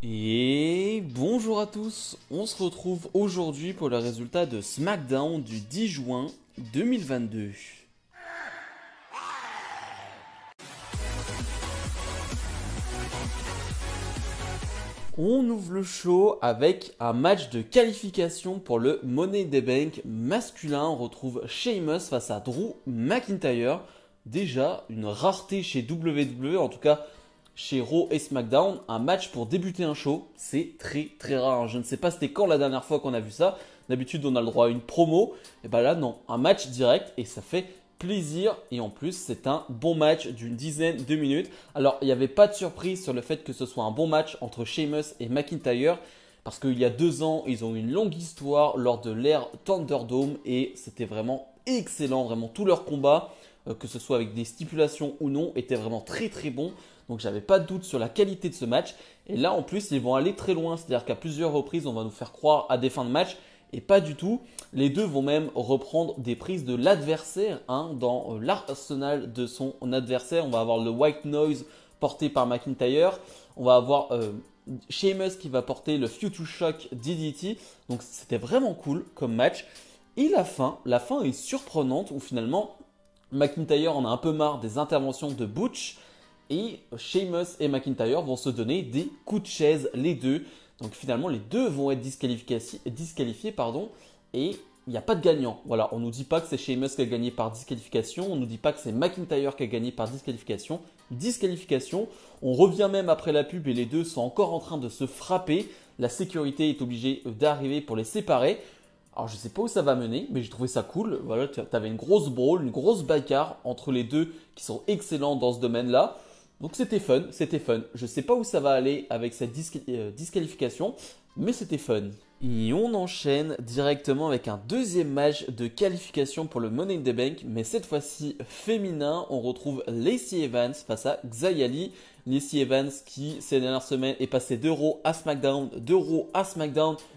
Et bonjour à tous, on se retrouve aujourd'hui pour le résultat de SmackDown du 10 juin 2022. On ouvre le show avec un match de qualification pour le Money in the Bank masculin. On retrouve Sheamus face à Drew McIntyre. Déjà une rareté chez WWE, en tout cas chez Raw et SmackDown. Un match pour débuter un show, c'est très très rare. Je ne sais pas c'était quand la dernière fois qu'on a vu ça. D'habitude on a le droit à une promo. Et bien là non, un match direct et ça fait plaisir. Et en plus c'est un bon match d'une dizaine de minutes. Alors il n'y avait pas de surprise sur le fait que ce soit un bon match entre Sheamus et McIntyre. Parce qu'il y a 2 ans, ils ont eu une longue histoire lors de l'ère Thunderdome. Et c'était vraiment excellent, vraiment tout leur combat, que ce soit avec des stipulations ou non, était vraiment très très bon. Donc j'avais pas de doute sur la qualité de ce match. Et là en plus ils vont aller très loin. C'est-à-dire qu'à plusieurs reprises on va nous faire croire à des fins de match. Et pas du tout. Les deux vont même reprendre des prises de l'adversaire dans l'arsenal de son adversaire. On va avoir le White Noise porté par McIntyre. On va avoir Sheamus qui va porter le Future Shock DDT. Donc c'était vraiment cool comme match. Et la fin est surprenante où finalement McIntyre en a un peu marre des interventions de Butch. Et Sheamus et McIntyre vont se donner des coups de chaise les deux. Donc finalement les deux vont être disqualifiés et il n'y a pas de gagnant. Voilà, on ne nous dit pas que c'est Sheamus qui a gagné par disqualification, on ne nous dit pas que c'est McIntyre qui a gagné par disqualification. Disqualification, on revient même après la pub et les deux sont encore en train de se frapper. La sécurité est obligée d'arriver pour les séparer. Alors je ne sais pas où ça va mener, mais j'ai trouvé ça cool. Voilà, tu avais une grosse brawl, une grosse bagarre entre les deux qui sont excellents dans ce domaine-là. Donc c'était fun, c'était fun. Je ne sais pas où ça va aller avec cette disqualification, mais c'était fun. Et on enchaîne directement avec un deuxième match de qualification pour le Money in the Bank, mais cette fois-ci féminin. On retrouve Lacey Evans face à Xia. Lacey Evans qui ces dernières semaines est passée de Raw à SmackDown,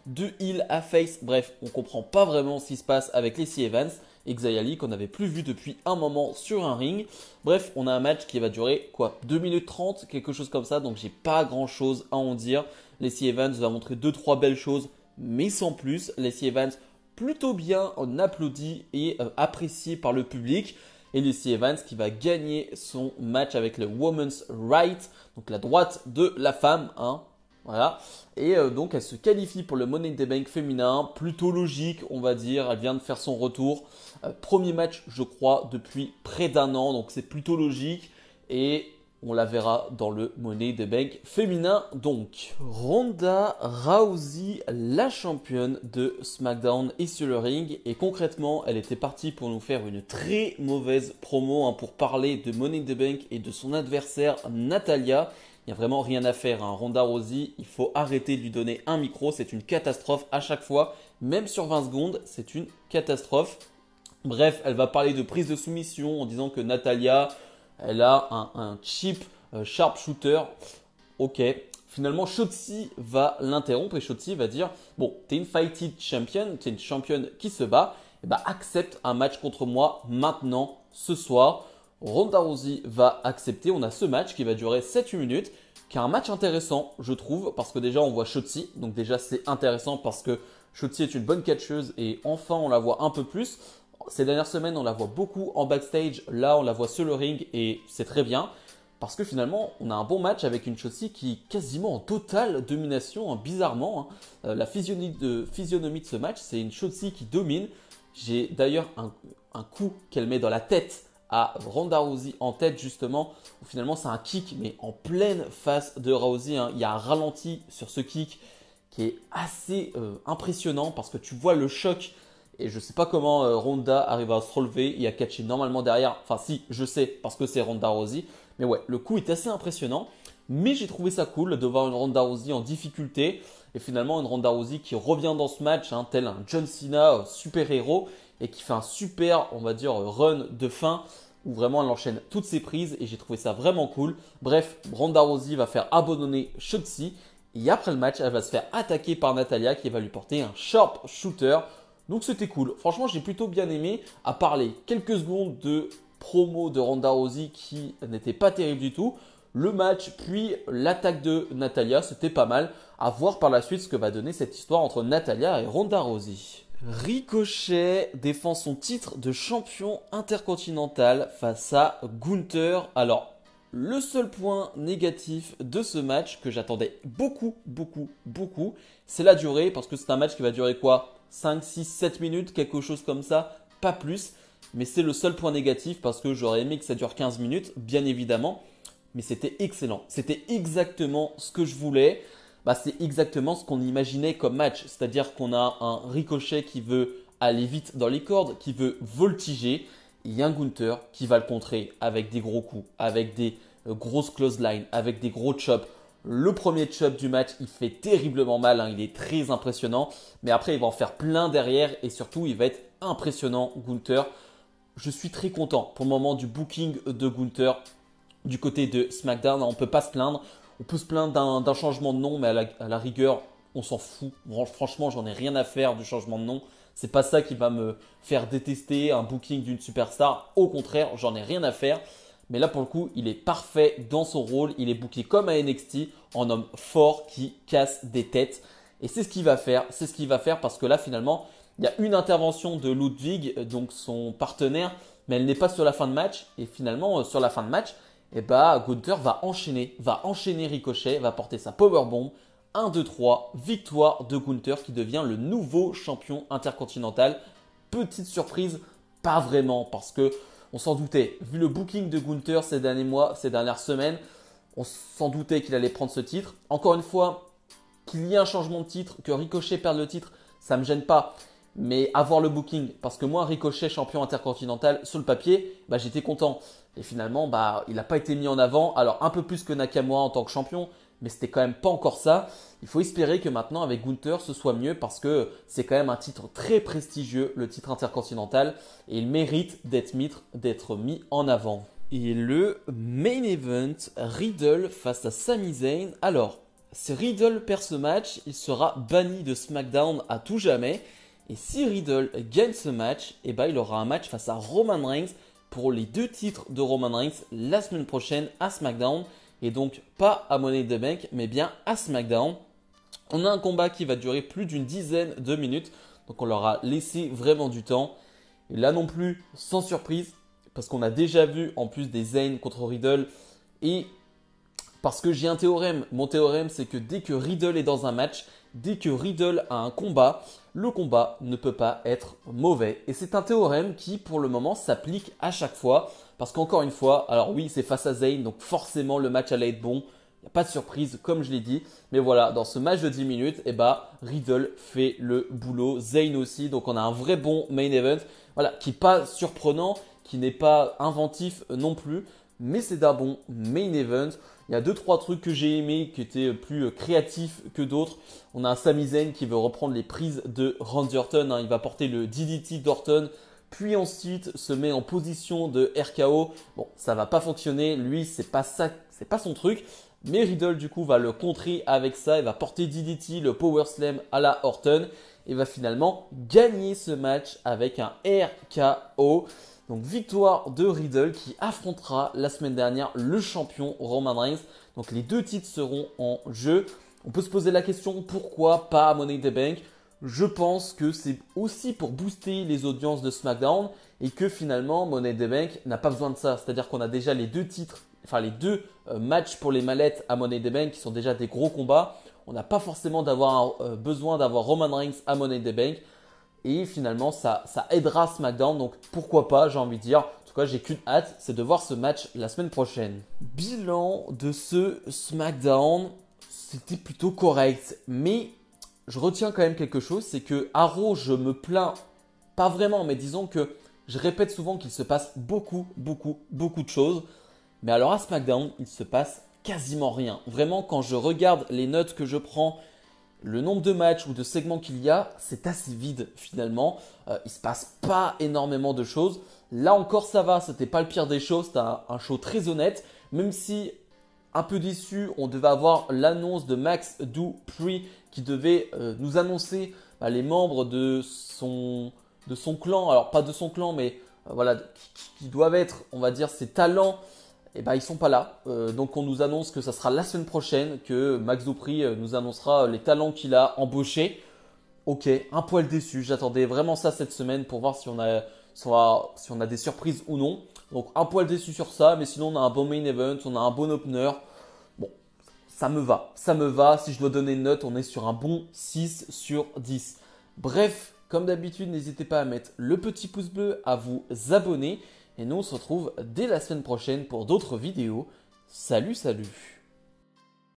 de heel à face. Bref, on comprend pas vraiment ce qui se passe avec Lacey Evans et Xia qu'on n'avait plus vu depuis un moment sur un ring. Bref, on a un match qui va durer 2 minutes 30, quelque chose comme ça, donc j'ai pas grand chose à en dire. Lacey Evans va montrer 2-3 belles choses, mais sans plus. Lacey Evans plutôt bien applaudi et apprécié par le public. Et Lacey Evans qui va gagner son match avec le Women's Right, donc la droite de la femme. Voilà. Et donc elle se qualifie pour le Money in the Bank féminin. Plutôt logique, on va dire. Elle vient de faire son retour. Premier match, je crois, depuis près d'un an. Donc c'est plutôt logique. Et on la verra dans le Money in the Bank féminin. Donc Ronda Rousey, la championne de SmackDown, est sur le ring. Et concrètement, elle était partie pour nous faire une très mauvaise promo pour parler de Money in the Bank et de son adversaire Natalya. Il n'y a vraiment rien à faire. Ronda Rousey, il faut arrêter de lui donner un micro. C'est une catastrophe à chaque fois. Même sur 20 secondes, c'est une catastrophe. Bref, elle va parler de prise de soumission en disant que Natalya, elle a un cheap sharpshooter. Ok. Finalement, Shotzi va l'interrompre et Shotzi va dire bon, t'es une fighted champion, t'es une championne qui se bat. Et bah, accepte un match contre moi maintenant, ce soir. Ronda Rousey va accepter. On a ce match qui va durer 7-8 minutes, qui est un match intéressant, je trouve, parce que déjà on voit Shotzi. Donc déjà c'est intéressant parce que Shotzi est une bonne catcheuse et enfin on la voit un peu plus. Ces dernières semaines on la voit beaucoup en backstage, là on la voit sur le ring et c'est très bien. Parce que finalement, on a un bon match avec une Shotzi qui est quasiment en totale domination, bizarrement. La physionomie de ce match, c'est une Shotzi qui domine. J'ai d'ailleurs un coup qu'elle met dans la tête à Ronda Rousey en tête justement, où finalement c'est un kick mais en pleine face de Rousey. Il y a un ralenti sur ce kick qui est assez impressionnant parce que tu vois le choc et je ne sais pas comment Ronda arrive à se relever et à catcher normalement derrière. Enfin si, je sais parce que c'est Ronda Rousey. Mais ouais, le coup est assez impressionnant. Mais j'ai trouvé ça cool de voir une Ronda Rousey en difficulté. Et finalement une Ronda Rousey qui revient dans ce match, tel un John Cena super-héros. Et qui fait un super, on va dire, run de fin. Où vraiment elle enchaîne toutes ses prises. Et j'ai trouvé ça vraiment cool. Bref, Ronda Rousey va faire abandonner Shotzi. Et après le match, elle va se faire attaquer par Natalya qui va lui porter un sharp shooter. Donc c'était cool. Franchement, j'ai plutôt bien aimé. À part les quelques secondes de promo de Ronda Rousey qui n'était pas terrible du tout. le match, puis l'attaque de Natalya, c'était pas mal. À voir par la suite ce que va donner cette histoire entre Natalya et Ronda Rousey. Ricochet défend son titre de champion intercontinental face à Gunther. Alors, le seul point négatif de ce match que j'attendais beaucoup, c'est la durée, parce que c'est un match qui va durer quoi? 5, 6, 7 minutes, quelque chose comme ça, pas plus. Mais c'est le seul point négatif parce que j'aurais aimé que ça dure 15 minutes, bien évidemment. Mais c'était excellent. C'était exactement ce que je voulais. C'est exactement ce qu'on imaginait comme match. C'est-à-dire qu'on a un Ricochet qui veut aller vite dans les cordes, qui veut voltiger. Il y a un Gunther qui va le contrer avec des gros coups, avec des grosses clotheslines, avec des gros chops. Le premier chop du match, il fait terriblement mal, hein, il est très impressionnant. Mais après, il va en faire plein derrière et surtout, il va être impressionnant, Gunther. Je suis très content pour le moment du booking de Gunther du côté de SmackDown. On ne peut pas se plaindre. On peut se plaindre d'un changement de nom, mais à la rigueur, on s'en fout. Franchement, j'en ai rien à faire du changement de nom. C'est pas ça qui va me faire détester un booking d'une superstar. Au contraire, j'en ai rien à faire. Mais là, pour le coup, il est parfait dans son rôle. Il est booké comme à NXT, en homme fort qui casse des têtes. Et c'est ce qu'il va faire. C'est ce qu'il va faire parce que là, finalement, il y a une intervention de Ludwig, donc son partenaire, mais elle n'est pas sur la fin de match. Et finalement, sur la fin de match, Gunther va enchaîner Ricochet, va porter sa powerbomb. 1, 2, 3, victoire de Gunther qui devient le nouveau champion intercontinental. Petite surprise, pas vraiment, parce que on s'en doutait. Vu le booking de Gunther ces derniers mois, ces dernières semaines, on s'en doutait qu'il allait prendre ce titre. Encore une fois, qu'il y ait un changement de titre, que Ricochet perde le titre, ça ne me gêne pas. Mais avoir le booking, parce que moi, Ricochet, champion intercontinental, sur le papier, j'étais content. Et finalement, il n'a pas été mis en avant. Alors, un peu plus que Nakamura en tant que champion, mais c'était quand même pas encore ça. Il faut espérer que maintenant, avec Gunther, ce soit mieux parce que c'est quand même un titre très prestigieux, le titre intercontinental, et il mérite d'être mis en avant. Et le main event, Riddle face à Sami Zayn. Alors, si Riddle perd ce match, il sera banni de SmackDown à tout jamais. Et si Riddle gagne ce match, il aura un match face à Roman Reigns pour les 2 titres de Roman Reigns la semaine prochaine à SmackDown. Et donc pas à Money in the Bank, mais bien à SmackDown. On a un combat qui va durer plus d'une dizaine de minutes. Donc on leur a laissé vraiment du temps. Et là non plus, sans surprise, parce qu'on a déjà vu en plus des Zayn contre Riddle. Et parce que j'ai un théorème. Mon théorème, c'est que dès que Riddle est dans un match, dès que Riddle a un combat, le combat ne peut pas être mauvais. Et c'est un théorème qui, pour le moment, s'applique à chaque fois. Parce qu'encore une fois, alors oui, c'est face à Zayn, donc forcément le match allait être bon. Il n'y a pas de surprise, comme je l'ai dit. Mais voilà, dans ce match de 10 minutes, Riddle fait le boulot. Zayn aussi, donc on a un vrai bon main event. Voilà, qui n'est pas surprenant, qui n'est pas inventif non plus. Mais c'est d'un bon main event. Il y a 2-3 trucs que j'ai aimés qui étaient plus créatifs que d'autres. On a un Sami Zayn qui veut reprendre les prises de Randy Orton. Il va porter le DDT d'Orton. Puis ensuite se met en position de RKO. Bon, ça va pas fonctionner. Lui, c'est pas ça, c'est pas son truc. Mais Riddle, du coup, va le contrer avec ça. Il va porter DDT, le Power Slam à la Orton. Et va finalement gagner ce match avec un RKO. Donc victoire de Riddle qui affrontera la semaine dernière le champion Roman Reigns. Donc les 2 titres seront en jeu. On peut se poser la question pourquoi pas Money in the Bank. Je pense que c'est aussi pour booster les audiences de SmackDown et que finalement Money in the Bank n'a pas besoin de ça. C'est-à-dire qu'on a déjà les 2 titres, enfin les 2 matchs pour les mallettes à Money in the Bank qui sont déjà des gros combats. On n'a pas forcément besoin d'avoir Roman Reigns à Money in the Bank. Et finalement, ça aidera SmackDown. Donc pourquoi pas, j'ai envie de dire. En tout cas, j'ai qu'une hâte, c'est de voir ce match la semaine prochaine. Bilan de ce SmackDown, c'était plutôt correct. Mais je retiens quand même quelque chose, c'est que à Raw, je me plains pas vraiment, mais disons que je répète souvent qu'il se passe beaucoup de choses. Mais alors à SmackDown, il se passe quasiment rien. Vraiment, quand je regarde les notes que je prends, le nombre de matchs ou de segments qu'il y a, c'est assez vide finalement. Il ne se passe pas énormément de choses. Là encore, ça va, c'était pas le pire des choses. C'était un show très honnête. Même si, un peu déçu, on devait avoir l'annonce de Max Dupri qui devait nous annoncer les membres de son clan. Alors, pas de son clan, mais voilà, qui doivent être, on va dire, ses talents et ben ils sont pas là. Donc on nous annonce que ça sera la semaine prochaine que Max Dupri nous annoncera les talents qu'il a embauchés. Ok, un poil déçu. J'attendais vraiment ça cette semaine pour voir si on a des surprises ou non. Donc un poil déçu sur ça, mais sinon on a un bon main event, on a un bon opener. Bon, ça me va. Ça me va. Si je dois donner une note, on est sur un bon 6 sur 10. Bref, comme d'habitude, n'hésitez pas à mettre le petit pouce bleu, à vous abonner. Et nous, on se retrouve dès la semaine prochaine pour d'autres vidéos. Salut, salut!